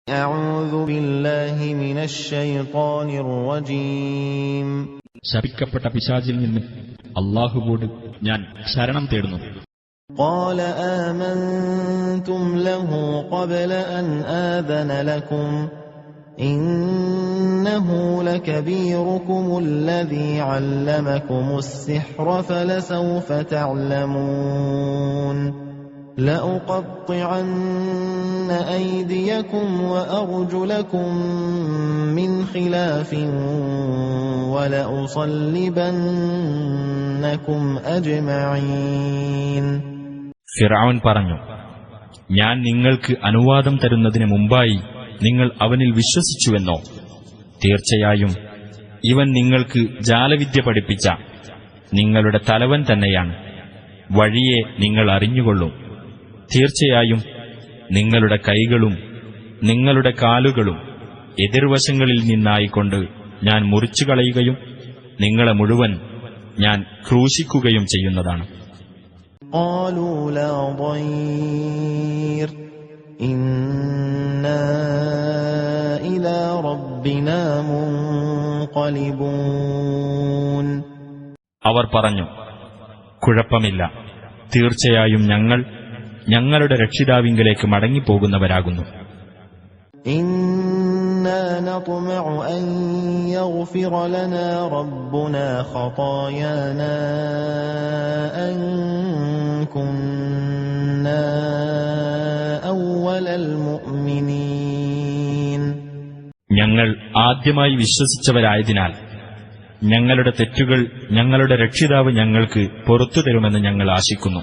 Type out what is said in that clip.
أعوذ بالله من الشيطان الرجيم. ശപിക്കപ്പെട്ട പിശാചിൽ നിന്ന് അല്ലാഹുവോട് ഞാൻ ശരണം തേടുന്നു. قال آمنتم له قبل أن آذن لكم إنه لكبيركم الذي علمكم السحر فلسوف تعلمون لأقطعن أيديكم وأرجلكم من خلاف ولأصلبنكم أجمعين. ഫിർഔൻ പറഞ്ഞു, ഞാൻ നിങ്ങൾക്ക് അനുവാദം തരുന്നതിന് മുമ്പായി നിങ്ങൾ അവനിൽ വിശ്വസിച്ചുവെന്നോ? തീർച്ചയായും ഇവൻ നിങ്ങൾക്ക് ജാലവിദ്യ പഠിപ്പിച്ച നിങ്ങളുടെ തലവൻ തന്നെയാണ്. വഴിയെ നിങ്ങൾ അറിഞ്ഞുകൊള്ളൂ. തീർച്ചയായും നിങ്ങളുടെ കൈകളും നിങ്ങളുടെ കാലുകളും എതിർവശങ്ങളിൽ നിന്നായിക്കൊണ്ട് ഞാൻ മുറിച്ചുകളയുകയും നിങ്ങളെ മുഴുവൻ ഞാൻ ക്രൂശിക്കുകയും ചെയ്യുന്നതാണ്. قالوا لا ضير إنا إلى ربنا منقلبون. അവർ പറഞ്ഞു, കുഴപ്പമില്ല, തീർച്ചയായും ഞങ്ങൾ ഞങ്ങളുടെ രക്ഷിതാവിങ്കലേക്ക് മടങ്ങിപ്പോകുന്നവരാകുന്നു. إنا نطمع أن يغفر لنا ربنا خطايانا أن كنا أول المؤمنين. ഞങ്ങൾ ആദ്യമായി വിശ്വസിച്ചവരായതിനാൽ ഞങ്ങളുടെ തെറ്റുകൾ ഞങ്ങളുടെ രക്ഷിതാവ് ഞങ്ങൾക്ക് പുറത്തു തരുമെന്ന് ഞങ്ങൾ ആശിക്കുന്നു.